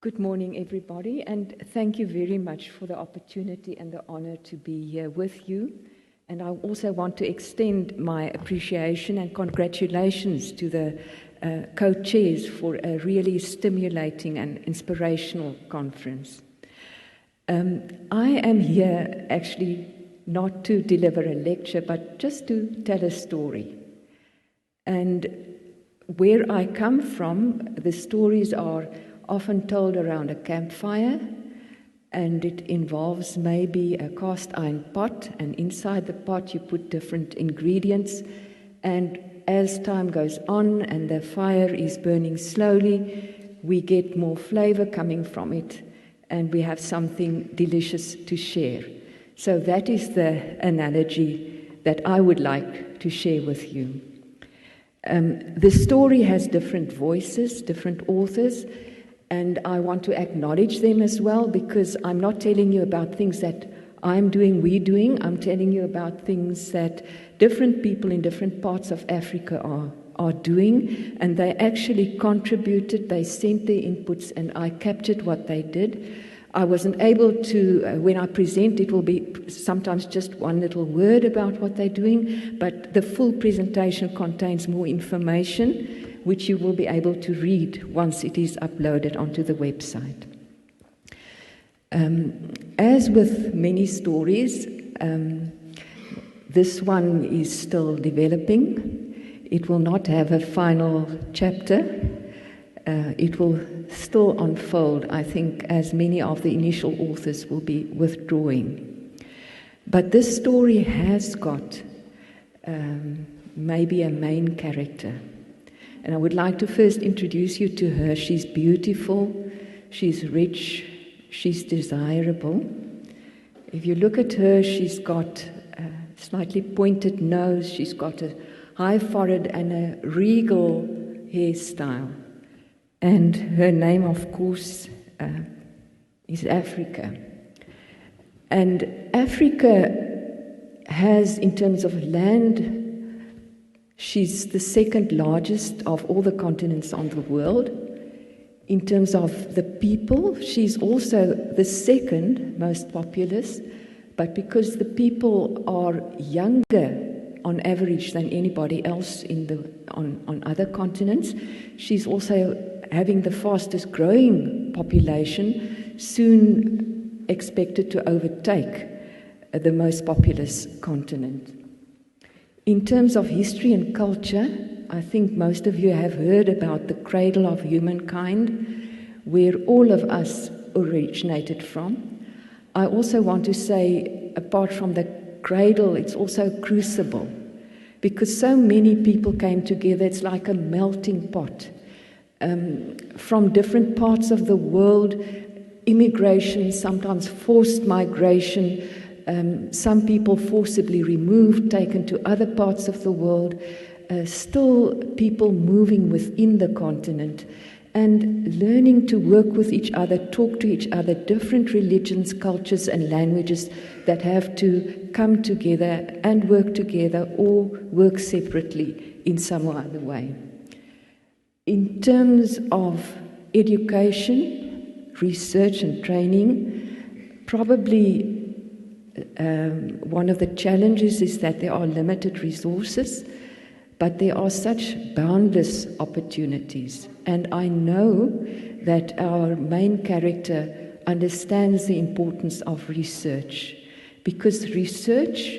Good morning, everybody, and thank you very much for the opportunity and the honor to be here with you. And I also want to extend my appreciation and congratulations to the co-chairs for a really stimulating and inspirational conference. I am here actually not to deliver a lecture, but just to tell a story. And where I come from, the stories are often told around a campfire, and it involves maybe a cast iron pot, and inside the pot you put different ingredients, and as time goes on and the fire is burning slowly, we get more flavor coming from it, and we have something delicious to share. So that is the analogy that I would like to share with you. The story has different voices, different authors, and I want to acknowledge them as well, because I'm not telling you about things that I'm doing, we're doing. I'm telling you about things that different people in different parts of Africa are doing, and they actually contributed, they sent their inputs, and I captured what they did. I wasn't able to, when I present, it will be sometimes just one little word about what they're doing, but the full presentation contains more information, which you will be able to read once it is uploaded onto the website. As with many stories, this one is still developing. It will not have a final chapter. It will still unfold, I think, as many of the initial authors will be withdrawing. But this story has got maybe a main character. And I would like to first introduce you to her. She's beautiful, she's rich, she's desirable. If you look at her, she's got a slightly pointed nose, she's got a high forehead and a regal hairstyle. And her name, of course, is Africa. And Africa has, in terms of land, she's the second largest of all the continents on the world. In terms of the people, she's also the second most populous, but because the people are younger on average than anybody else on other continents, she's also having the fastest growing population, soon expected to overtake the most populous continent. In terms of history and culture, I think most of you have heard about the cradle of humankind, where all of us originated from. I also want to say, apart from the cradle, it's also a crucible, because so many people came together. It's like a melting pot. From different parts of the world, immigration, sometimes forced migration, some people forcibly removed, taken to other parts of the world, still people moving within the continent and learning to work with each other, talk to each other, different religions, cultures and languages that have to come together and work together or work separately in some other way. In terms of education, research and training, probably one of the challenges is that there are limited resources, but there are such boundless opportunities. And I know that our main character understands the importance of research, because research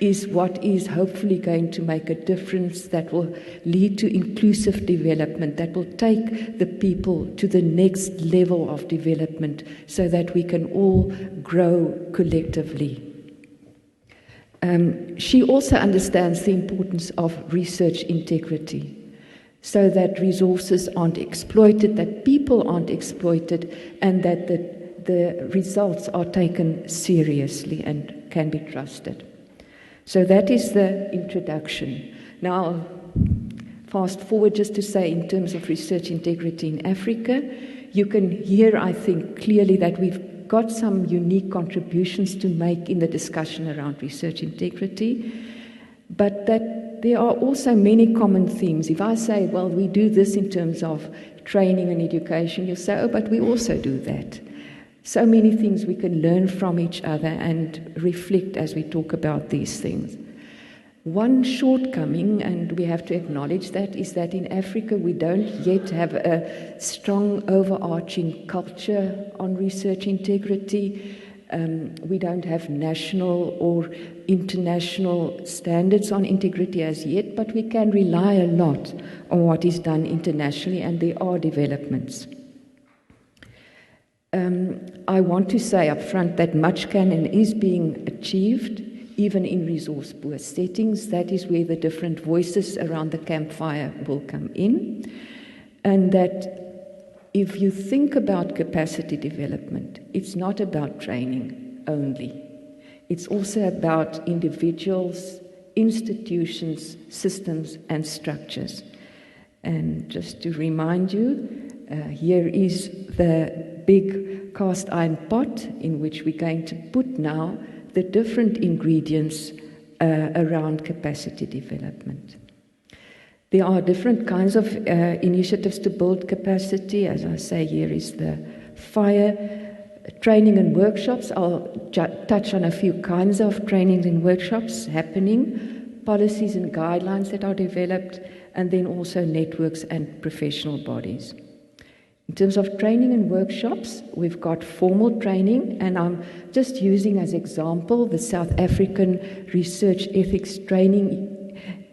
is what is hopefully going to make a difference, that will lead to inclusive development, that will take the people to the next level of development so that we can all grow collectively. She also understands the importance of research integrity, so that resources aren't exploited, that people aren't exploited, and that the results are taken seriously and can be trusted. So that is the introduction. Now, fast forward just to say, in terms of research integrity in Africa, you can hear, I think, clearly that we've got some unique contributions to make in the discussion around research integrity, but that there are also many common themes. If I say, well, we do this in terms of training and education, you'll say, oh, but we also do that. So many things we can learn from each other and reflect as we talk about these things. One shortcoming, and we have to acknowledge that, is that in Africa we don't yet have a strong overarching culture on research integrity. We don't have national or international standards on integrity as yet, but we can rely a lot on what is done internationally, and there are developments. I want to say up front that much can and is being achieved, even in resource-poor settings. That is where the different voices around the campfire will come in. And that if you think about capacity development, it's not about training only. It's also about individuals, institutions, systems, and structures. And just to remind you, here is the big cast iron pot in which we're going to put now the different ingredients around capacity development. There are different kinds of initiatives to build capacity. As I say, here is the fire. Training and workshops. I'll touch on a few kinds of trainings and workshops happening, policies and guidelines that are developed, and then also networks and professional bodies. In terms of training and workshops, we've got formal training, and I'm just using as example the South African Research Ethics Training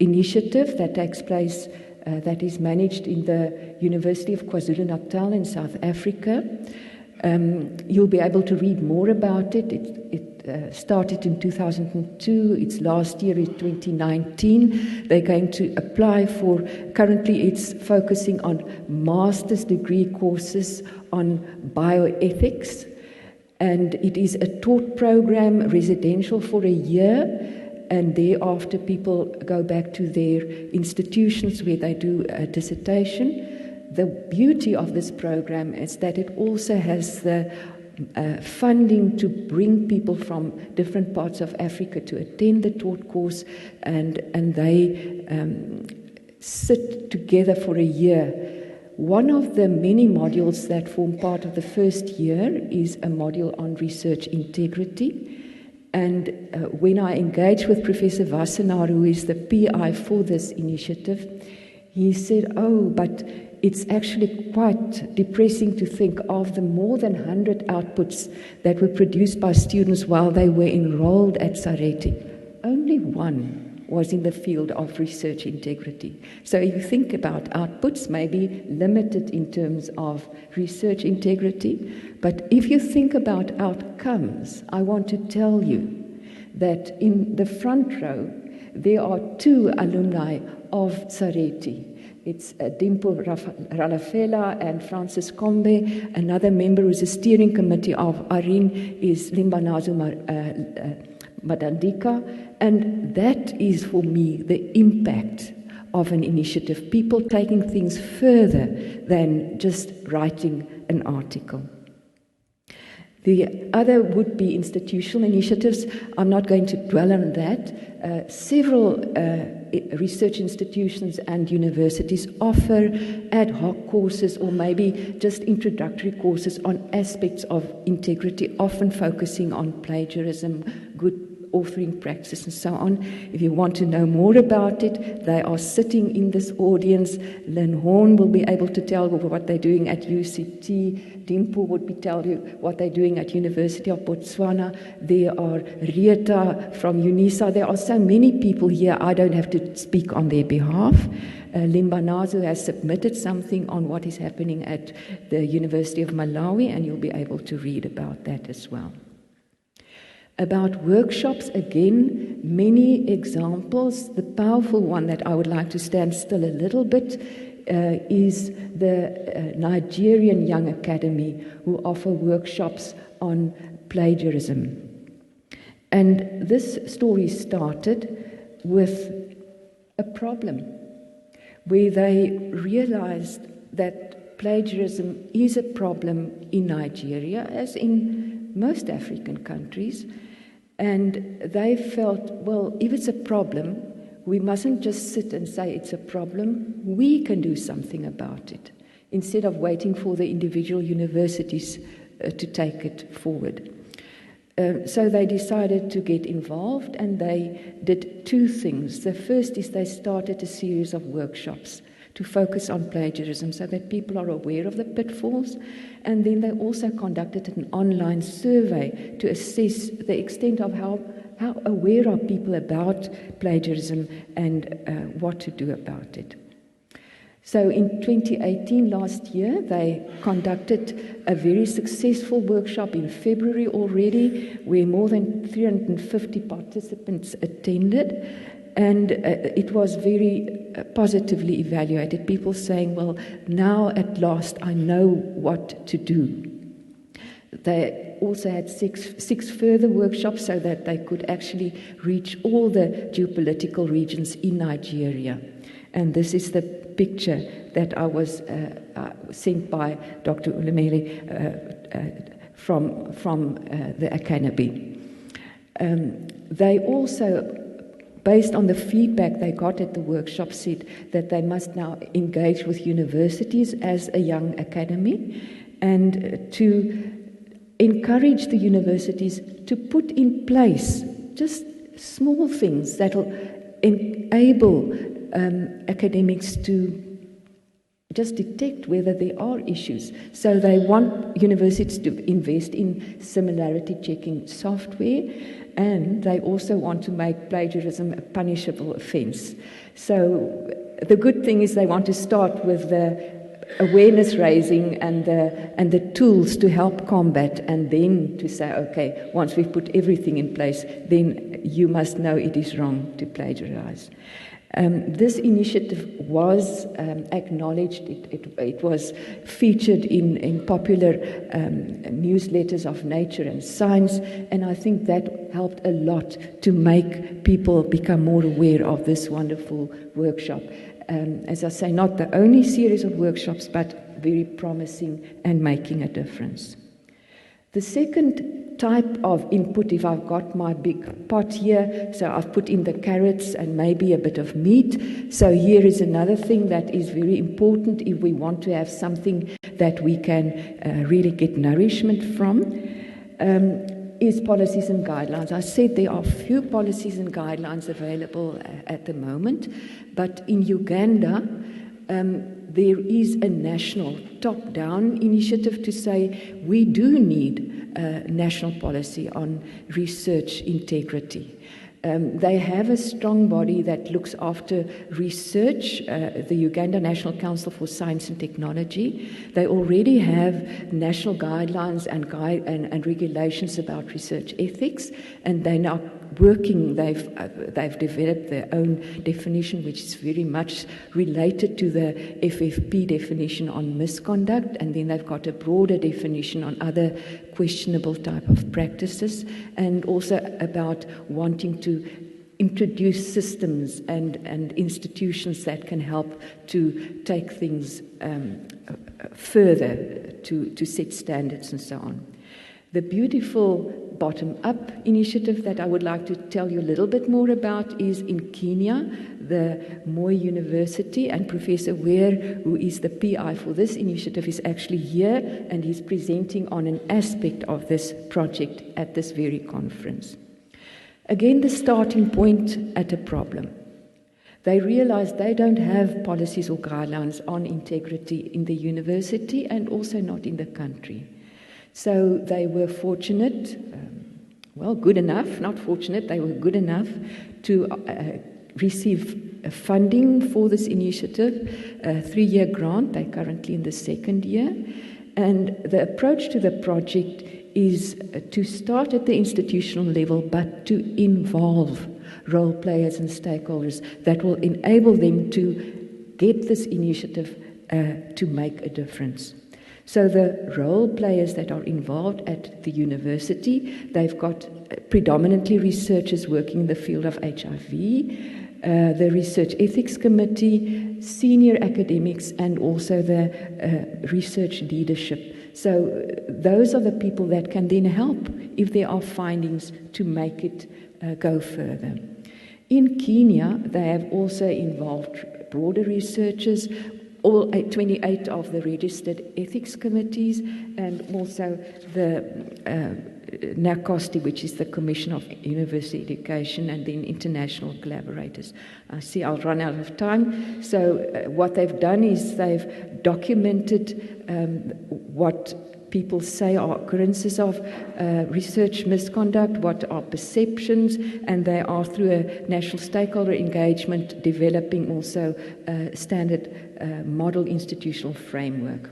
Initiative that takes place, that is managed in the University of KwaZulu-Natal in South Africa. You'll be able to read more about it. It started in 2002. Its last year is 2019. They're going to apply for, currently it's focusing on master's degree courses on bioethics. And it is a taught program, residential for a year. And thereafter people go back to their institutions where they do a dissertation. The beauty of this program is that it also has the funding to bring people from different parts of Africa to attend the taught course, and they sit together for a year. One of the many modules that form part of the first year is a module on research integrity. And when I engaged with Professor Wassenaar, who is the PI for this initiative, he said, oh, but it's actually quite depressing to think of the more than 100 outputs that were produced by students while they were enrolled at Sareti. Only one was in the field of research integrity. So if you think about outputs, maybe limited in terms of research integrity, but if you think about outcomes, I want to tell you that in the front row, there are 2 alumni of Sareti. It's Dimpo Ralafela and Francis Kombe. Another member who's a steering committee of ARIN is Limbanazo Madandika. And that is, for me, the impact of an initiative. People taking things further than just writing an article. The other would be institutional initiatives. I'm not going to dwell on that. Several research institutions and universities offer ad hoc courses or maybe just introductory courses on aspects of integrity, often focusing on plagiarism, good authoring practice and so on. If you want to know more about it, they are sitting in this audience. Lynn Horn will be able to tell you what they're doing at UCT. Dimpo would tell you what they're doing at University of Botswana. There are Rieta from UNISA. There are so many people here, I don't have to speak on their behalf. Limbanazo has submitted something on what is happening at the University of Malawi, and you'll be able to read about that as well. About workshops, again, many examples. The powerful one that I would like to stand still a little bit is the Nigerian Young Academy, who offer workshops on plagiarism. And this story started with a problem where they realized that plagiarism is a problem in Nigeria, as in most African countries, and they felt, well, if it's a problem, we mustn't just sit and say it's a problem, we can do something about it. instead of waiting for the individual universities to take it forward. So they decided to get involved, and they did two things. The first is they started a series of workshops to focus on plagiarism so that people are aware of the pitfalls. And then they also conducted an online survey to assess the extent of how aware are people about plagiarism and what to do about it. So in 2018, last year, they conducted a very successful workshop in February already, where more than 350 participants attended, and it was very positively evaluated. People saying, well, now at last I know what to do. They also had six further workshops so that they could actually reach all the geopolitical regions in Nigeria. And this is the picture that I was sent by Dr. Ulemele from the academy. They also, based on the feedback they got at the workshop, said that they must now engage with universities as a young academy and to encourage the universities to put in place just small things that will enable academics to just detect whether there are issues. So they want universities to invest in similarity checking software, and they also want to make plagiarism a punishable offense. So the good thing is they want to start with the awareness raising and the tools to help combat, and then to say, okay, once we've put everything in place, then you must know it is wrong to plagiarize. This initiative was acknowledged. It was featured in popular newsletters of Nature and Science, and I think that helped a lot to make people become more aware of this wonderful workshop. As I say, not the only series of workshops, but very promising and making a difference. The second type of input, if I've got my big pot here, so I've put in the carrots and maybe a bit of meat. So here is another thing that is very important if we want to have something that we can really get nourishment from, is policies and guidelines. I said there are few policies and guidelines available at the moment, but in Uganda, there is a national top-down initiative to say we do need a national policy on research integrity. They have a strong body that looks after research, the Uganda National Council for Science and Technology. They already have national guidelines and regulations about research ethics, and they're now working. They've developed their own definition, which is very much related to the FFP definition on misconduct, and then they've got a broader definition on other questionable type of practices, and also about wanting to introduce systems and institutions that can help to take things further to set standards and so on. The beautiful bottom-up initiative that I would like to tell you a little bit more about is in Kenya. The Moi University, and Professor Ware, who is the PI for this initiative, is actually here, and he's presenting on an aspect of this project at this very conference. Again, the starting point at a problem. They realized they don't have policies or guidelines on integrity in the university and also not in the country. So they were fortunate, good enough, not fortunate, they were good enough to receive funding for this initiative, a 3-year grant. They're currently in the 2nd year. And the approach to the project is to start at the institutional level, but to involve role players and stakeholders that will enable them to get this initiative to make a difference. So the role players that are involved at the university, they've got predominantly researchers working in the field of HIV, the Research Ethics Committee, senior academics, and also the research leadership. So those are the people that can then help if there are findings to make it go further. In Kenya, they have also involved broader researchers. all 28 of the registered ethics committees, and also the NACOSTI, which is the Commission of University Education, and then international collaborators. I see I'll run out of time. So what they've done is they've documented what people say are occurrences of research misconduct, what are perceptions, and they are, through a national stakeholder engagement, developing also a standard model institutional framework.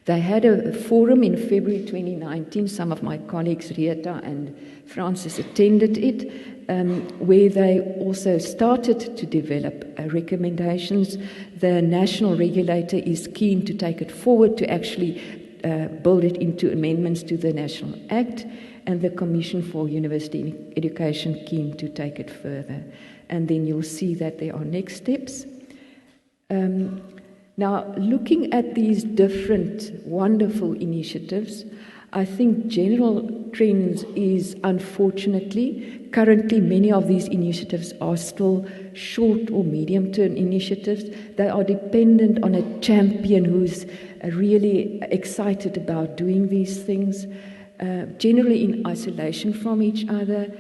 They had a forum in February 2019. Some of my colleagues, Rieta and Francis, attended it, where they also started to develop recommendations. The national regulator is keen to take it forward to actually build it into amendments to the National Act, and the Commission for University Education keen to take it further. And then you'll see that there are next steps. Now, looking at these different wonderful initiatives, I think general trends is, unfortunately, currently many of these initiatives are still short or medium-term initiatives. They are dependent on a champion who's really excited about doing these things, generally in isolation from each other.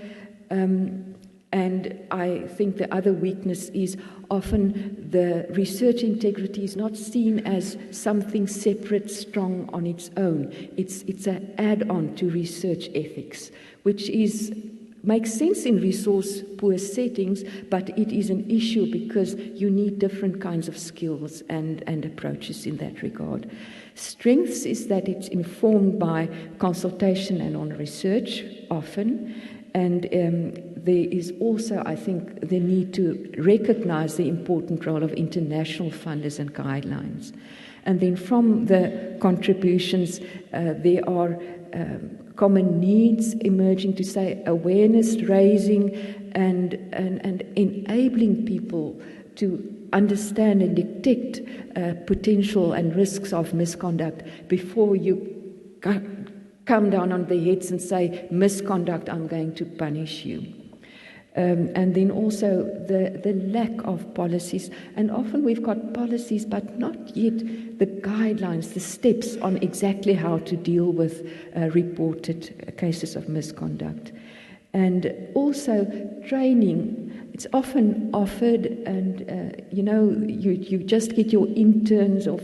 And I think the other weakness is often the research integrity is not seen as something separate, strong on its own. It's an add-on to research ethics, which makes sense in resource-poor settings, but it is an issue because you need different kinds of skills and approaches in that regard. Strengths is that it's informed by consultation and on research often, and there is also, I think, the need to recognize the important role of international funders and guidelines. And then from the contributions, there are common needs emerging, to say awareness raising and enabling people to understand and detect potential and risks of misconduct before you come down on their heads and say, misconduct, I'm going to punish you. And then also the lack of policies. And often we've got policies, but not yet the guidelines, the steps on exactly how to deal with reported cases of misconduct. And also training. It's often offered, and you just get your interns or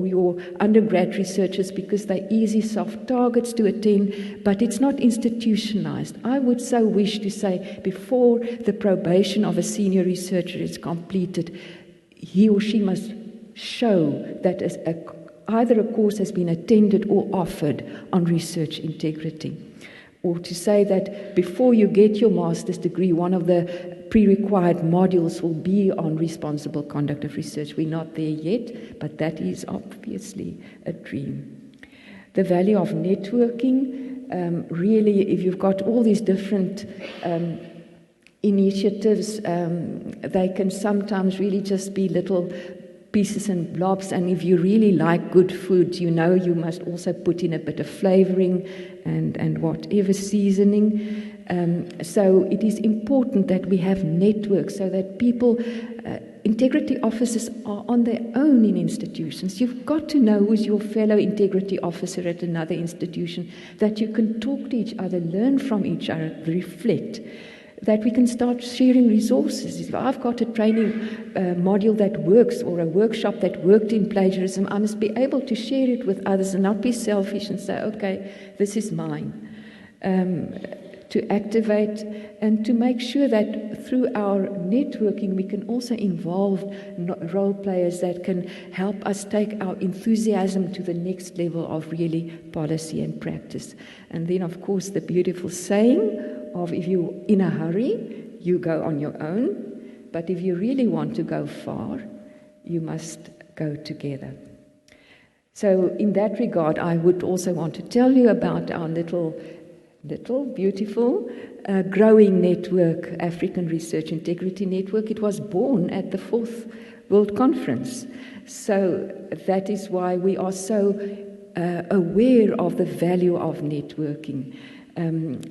your undergrad researchers because they're easy, soft targets to attend, but it's not institutionalized. I would so wish to say, before the probation of a senior researcher is completed, he or she must show that either a course has been attended or offered on research integrity. Or to say that before you get your master's degree, one of the pre-required modules will be on responsible conduct of research. We're not there yet, but that is obviously a dream. The value of networking, really, if you've got all these different initiatives, they can sometimes really just be little pieces and blobs, and if you really like good food, you must also put in a bit of flavoring and whatever seasoning. So it is important that we have networks so that people, integrity officers are on their own in institutions. You've got to know who's your fellow integrity officer at another institution, that you can talk to each other, learn from each other, reflect, that we can start sharing resources. If I've got a training module that works, or a workshop that worked in plagiarism, I must be able to share it with others and not be selfish and say, okay, this is mine. To activate and to make sure that through our networking we can also involve role players that can help us take our enthusiasm to the next level of really policy and practice. And then, of course, the beautiful saying of, if you're in a hurry, you go on your own, but if you really want to go far, you must go together. So in that regard, I would also want to tell you about our little beautiful growing network, African Research Integrity Network. It was born at the 4th World Conference. So that is why we are so aware of the value of networking.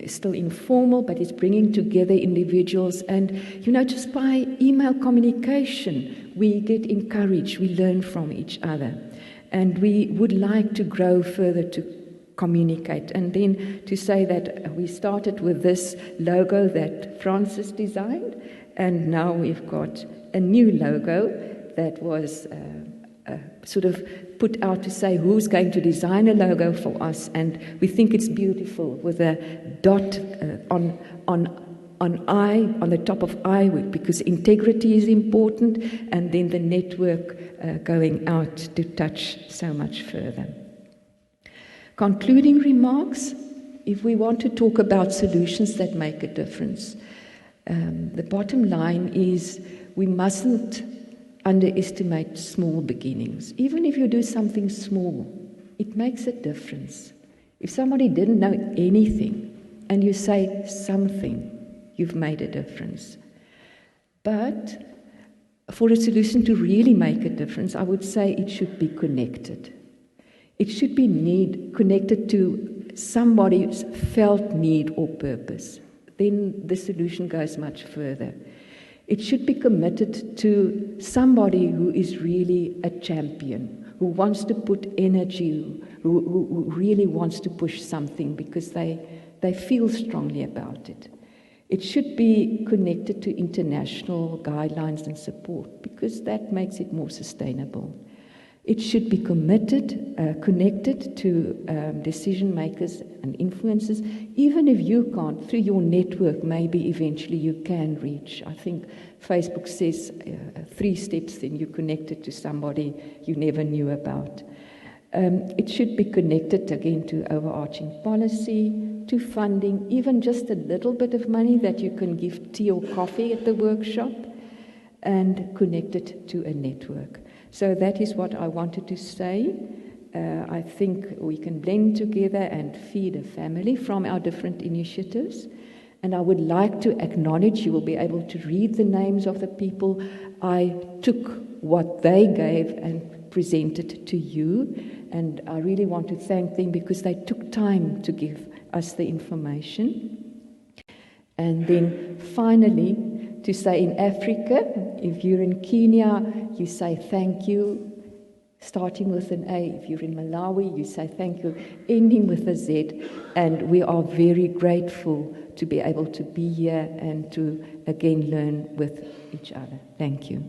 still informal, but it's bringing together individuals. And, just by email communication, we get encouraged, we learn from each other. And we would like to grow further to communicate. And then to say that we started with this logo that Francis designed, and now we've got a new logo that was sort of put out to say who's going to design a logo for us, and we think it's beautiful with a dot on the top of I, because integrity is important, and then the network going out to touch so much further. Concluding remarks, if we want to talk about solutions that make a difference, the bottom line is we mustn't underestimate small beginnings. Even if you do something small, it makes a difference. If somebody didn't know anything and you say something, you've made a difference. But for a solution to really make a difference, I would say it should be connected. It should be connected to somebody's felt need or purpose. Then the solution goes much further. It should be committed to somebody who is really a champion, who wants to put energy, who really wants to push something because they feel strongly about it. It should be connected to international guidelines and support because that makes it more sustainable. It should be connected to decision makers and influencers. Even if you can't, through your network, maybe eventually you can reach. I think Facebook says 3 steps, then you're connected to somebody you never knew about. It should be connected again to overarching policy, to funding, even just a little bit of money that you can give tea or coffee at the workshop, and connected to a network. So that is what I wanted to say. I think we can blend together and feed a family from our different initiatives. And I would like to acknowledge, you will be able to read the names of the people. I took what they gave and presented to you. And I really want to thank them because they took time to give us the information. And then finally, to say in Africa, if you're in Kenya, you say thank you, starting with an A. If you're in Malawi, you say thank you, ending with a Z. And we are very grateful to be able to be here and to again learn with each other. Thank you.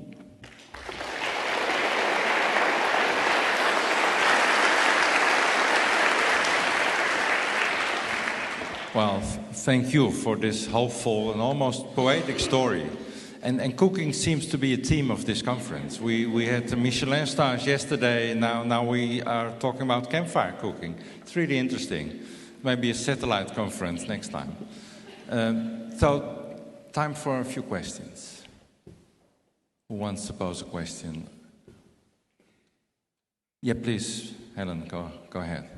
Well, thank you for this hopeful and almost poetic story. And cooking seems to be a theme of this conference. We had the Michelin stars yesterday, now we are talking about campfire cooking. It's really interesting. Maybe a satellite conference next time. So, time for a few questions. Who wants to pose a question? Yeah, please, Helen, go ahead.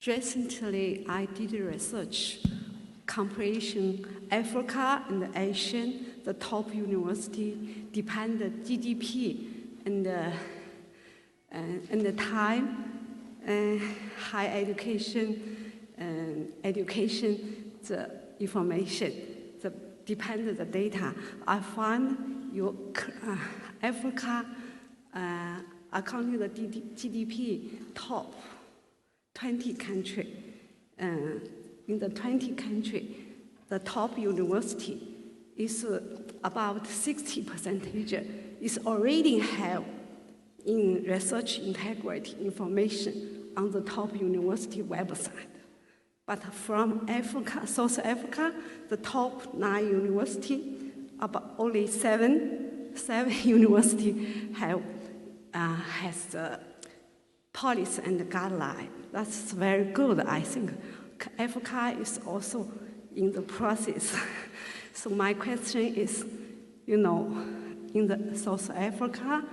Recently, I did research comparison Africa and Asia, the top university depend the GDP and the time, high education, the information, the depend the data. I find your Africa, according to the GDP, top 20 country. In the 20 country, the top university is about 60% is already have in research integrity information on the top university website. But from Africa, South Africa, the top 9 university, about only seven university has the policy and guideline. That's very good, I think. Africa is also in the process. So my question is, in the South Africa,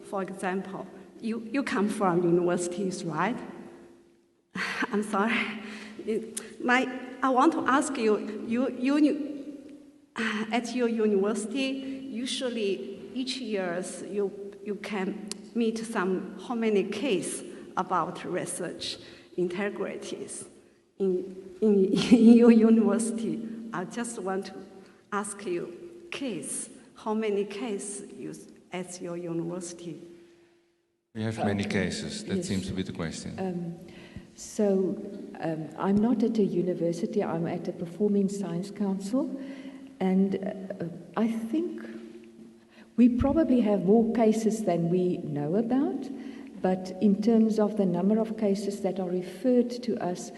for example, you come from universities, right? I'm sorry. I want to ask you at your university, usually each year you can meet how many cases about research integrities. in your university. I just want to ask you, how many cases you at your university? We have many cases. That yes. seems to be the question. I'm not at a university, I'm at a Performing Science Council, and I think we probably have more cases than we know about, but in terms of the number of cases that are referred to us,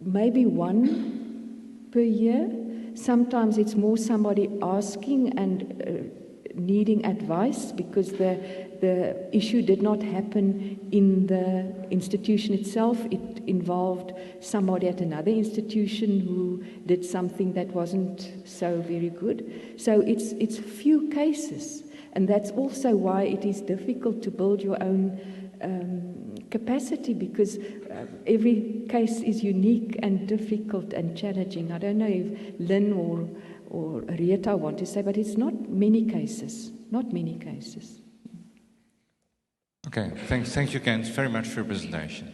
maybe one per year. Sometimes it's more somebody asking and needing advice because the issue did not happen in the institution itself. It involved somebody at another institution who did something that wasn't so very good. So it's few cases, and that's also why it is difficult to build your own capacity, because every case is unique and difficult and challenging. I don't know if Lynn or Rieta want to say, but it's not many cases. Not many cases. Okay, thank you, Ken, very much for your presentation.